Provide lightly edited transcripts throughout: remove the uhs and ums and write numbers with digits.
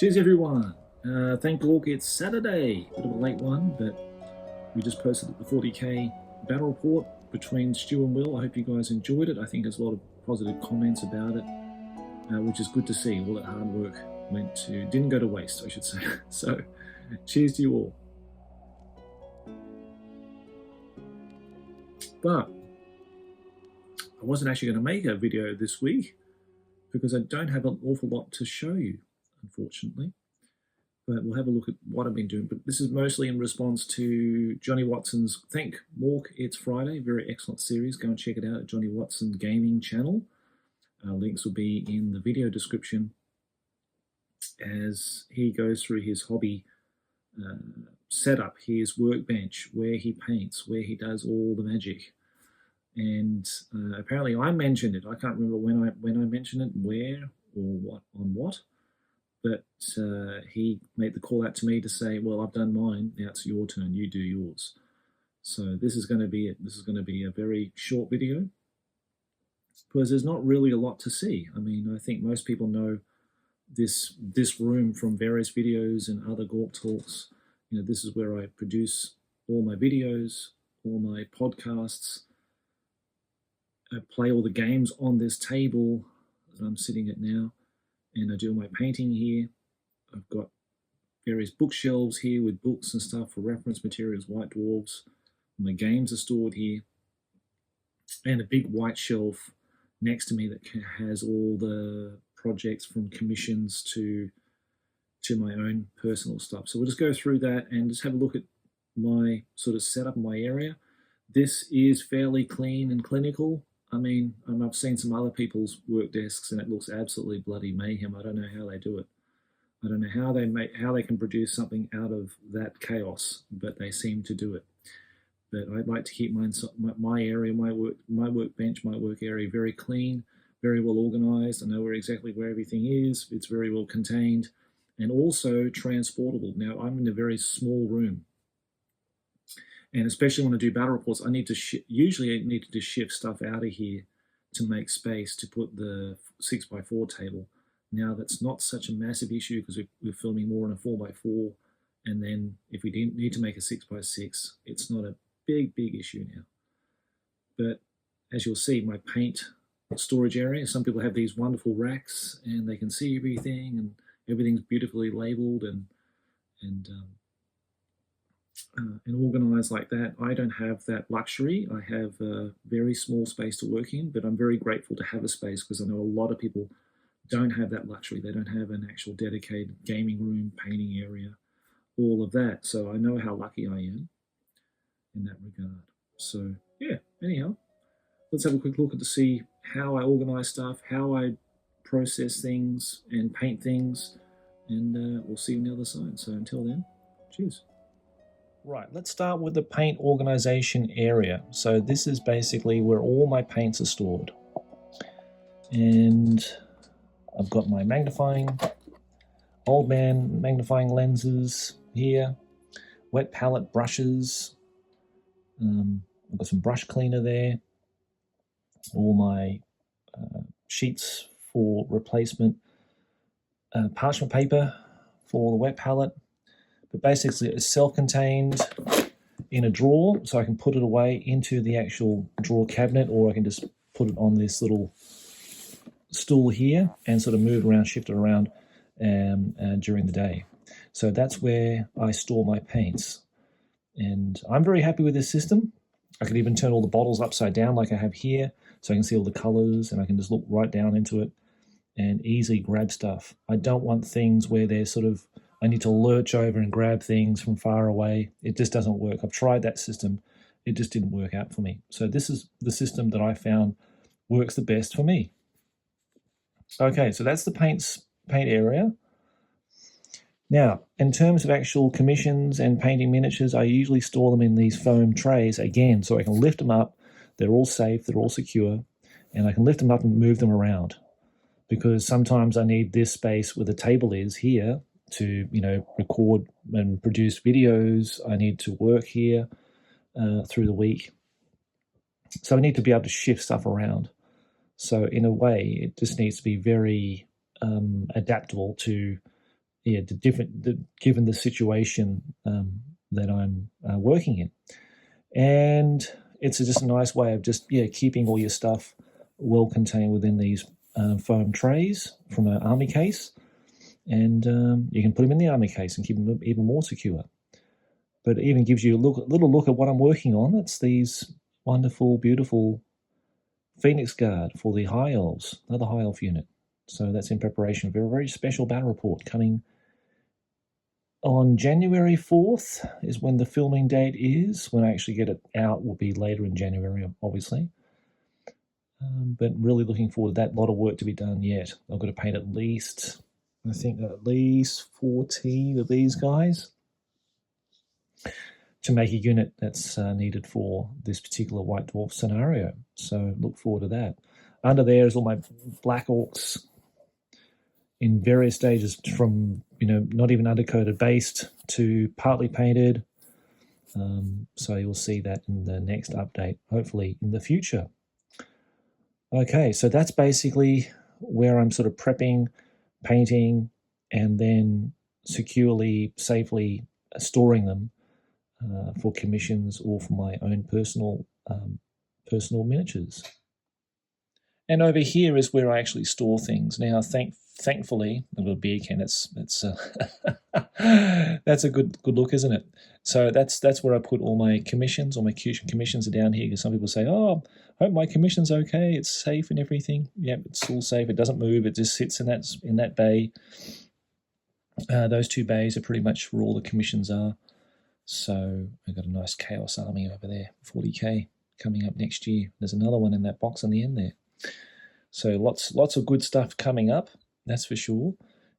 Cheers, everyone. Thank Gork, it's Saturday. Bit of a late one, but we just posted the 40k battle report between Stu and Will. I hope you guys enjoyed it. I think there's a lot of positive comments about it, which is good to see. All that hard work didn't go to waste, I should say. So, cheers to you all. But I wasn't actually going to make a video this week because I don't have an awful lot to show you, unfortunately. But we'll have a look at what I've been doing. But this is mostly in response to Johnny Watson's Thank Walk It's Friday. Very excellent series. Go and check it out at Johnny Watson Gaming channel. Links will be in the video description as he goes through his hobby setup, his workbench, where he paints, where he does all the magic. And apparently I mentioned it. I can't remember when I mentioned it, where or what on what. But he made the call out to me to say, well, I've done mine. Now it's your turn. You do yours. So this is going to be it. This is going to be a very short video because there's not really a lot to see. I mean, I think most people know this room from various videos and other Gork talks. You know, this is where I produce all my videos, all my podcasts. I play all the games on this table that I'm sitting at now. And I do my painting here. I've got various bookshelves here with books and stuff for reference materials, white dwarves. My games are stored here. And a big white shelf next to me that has all the projects from commissions to my own personal stuff. So we'll just go through that and just have a look at my sort of setup in my area. This is fairly clean and clinical. I mean, I've seen some other people's work desks and it looks absolutely bloody mayhem. I don't know how they do it. I don't know how they can produce something out of that chaos, but they seem to do it. But I'd like to keep my area, my workbench, my work area very clean, very well organized. I know exactly where everything is. It's very well contained and also transportable. Now, I'm in a very small room. And especially when I do battle reports, I need to usually I need to just shift stuff out of here to make space to put the 6x4 table. Now that's not such a massive issue because we're filming more in a 4x4, and then if we need to make a 6x6, it's not a big issue now. But as you'll see, my paint storage area. Some people have these wonderful racks and they can see everything and everything's beautifully labeled and organized like that. I don't have that luxury. I have a very small space to work in, but I'm very grateful to have a space because I know a lot of people don't have that luxury. They don't have an actual dedicated gaming room, painting area, all of that. So I know how lucky I am in that regard. So yeah, anyhow, let's have a quick look to see how I organize stuff, how I process things and paint things, and we'll see you on the other side. So until then, cheers. Right, let's start with the paint organization area. So this is basically where all my paints are stored. And I've got my old man magnifying lenses here, wet palette brushes. I've got some brush cleaner there. All my sheets for replacement parchment paper for the wet palette. But basically it's self-contained in a drawer, so I can put it away into the actual drawer cabinet, or I can just put it on this little stool here and sort of move around, shift it around during the day. So that's where I store my paints. And I'm very happy with this system. I could even turn all the bottles upside down like I have here, so I can see all the colors and I can just look right down into it and easily grab stuff. I don't want things where they're sort of I need to lurch over and grab things from far away. It just doesn't work. I've tried that system. It just didn't work out for me. So this is the system that I found works the best for me. Okay, so that's the paint area. Now, in terms of actual commissions and painting miniatures, I usually store them in these foam trays again, so I can lift them up. They're all safe, they're all secure, and I can lift them up and move them around. Because sometimes I need this space where the table is here to, record and produce videos. I need to work here through the week. So I need to be able to shift stuff around. So in a way, it just needs to be very adaptable to given the situation that I'm working in. And it's just a nice way of just keeping all your stuff well contained within these foam trays from an army case, and you can put them in the army case and keep them even more secure. But it even gives you a little look at what I'm working on. It's these wonderful, beautiful Phoenix Guard for the High Elves, another High Elf unit. So that's in preparation for a very special battle report coming on January 4th is when the filming date is. When I actually get it out will be later in January, obviously. But really looking forward to that. A lot of work to be done yet. I've got to paint at least 14 of these guys to make a unit that's needed for this particular White Dwarf scenario. So look forward to that. Under there is all my Black Orcs in various stages, from not even undercoated based to partly painted. So you'll see that in the next update, hopefully in the future. Okay, so that's basically where I'm sort of prepping, painting, and then securely, safely storing them for commissions or for my own personal miniatures. And over here is where I actually store things. Now, thankfully, a little beer can. That's that's a good look, isn't it? So that's where I put all my commissions. All my commissions are down here, because some people say, "Oh, I hope my commission's okay. It's safe and everything." Yeah, it's all safe. It doesn't move. It just sits in that bay. Those two bays are pretty much where all the commissions are. So I've got a nice Chaos Army over there, 40k coming up next year. There's another one in that box on the end there. So lots of good stuff coming up, that's for sure.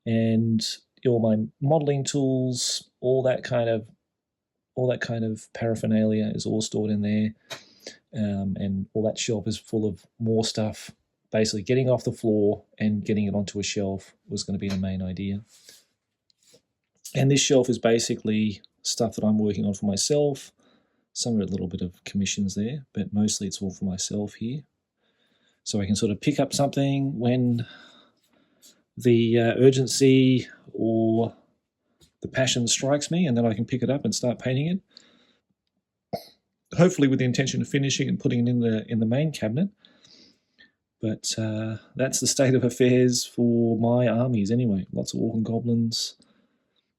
And all my modeling tools, all that kind of paraphernalia is all stored in there. And all that shelf is full of more stuff. Basically, getting off the floor and getting it onto a shelf was going to be the main idea. And this shelf is basically stuff that I'm working on for myself. Some are a little bit of commissions there, but mostly it's all for myself here. So I can sort of pick up something when the urgency or the passion strikes me, and then I can pick it up and start painting it. Hopefully with the intention of finishing and putting it in the main cabinet. But that's the state of affairs for my armies anyway. Lots of Orc and Goblins.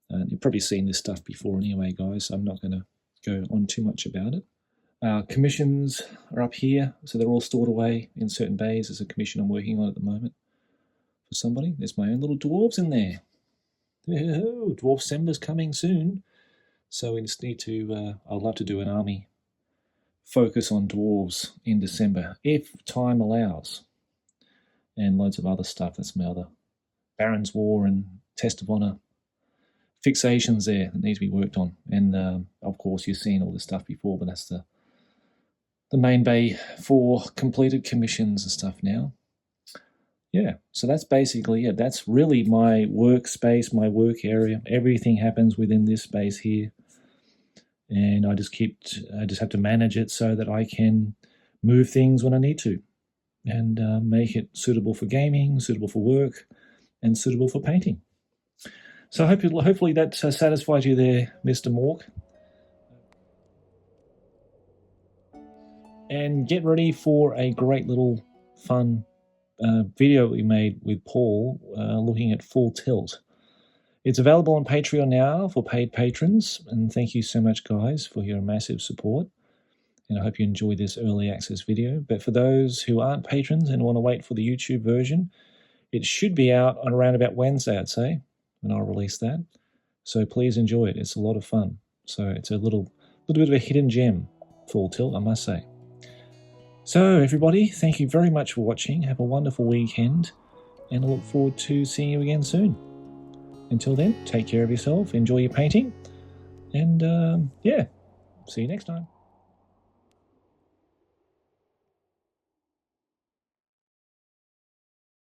And you've probably seen this stuff before anyway, guys, so I'm not going to go on too much about it. Commissions are up here, so they're all stored away in certain bays. There's a commission I'm working on at the moment for somebody. There's my own little dwarves in there. Oh, Dwarf December's coming soon. So we just need to, I'd love to do an army focus on dwarves in December, if time allows. And loads of other stuff. That's my other Baron's War and Test of Honor fixations there that need to be worked on. And of course, you've seen all this stuff before, but that's the main bay for completed commissions and stuff now. Yeah, so that's basically it. That's really my workspace, my work area. Everything happens within this space here. And I just have to manage it so that I can move things when I need to, and make it suitable for gaming, suitable for work, and suitable for painting. So hopefully that satisfies you there, Mr. Mork. And get ready for a great little fun video we made with Paul looking at Full Tilt. It's available on Patreon now for paid patrons, and thank you so much, guys, for your massive support. And I hope you enjoyed this early access video. But for those who aren't patrons and want to wait for the YouTube version, it should be out on around about Wednesday, I'd say, when I'll release that. So please enjoy it. It's a lot of fun. So it's a little bit of a hidden gem, Full Tilt, I must say. So everybody, thank you very much for watching. Have a wonderful weekend, and I look forward to seeing you again soon. Until then, take care of yourself, enjoy your painting, and yeah, see you next time.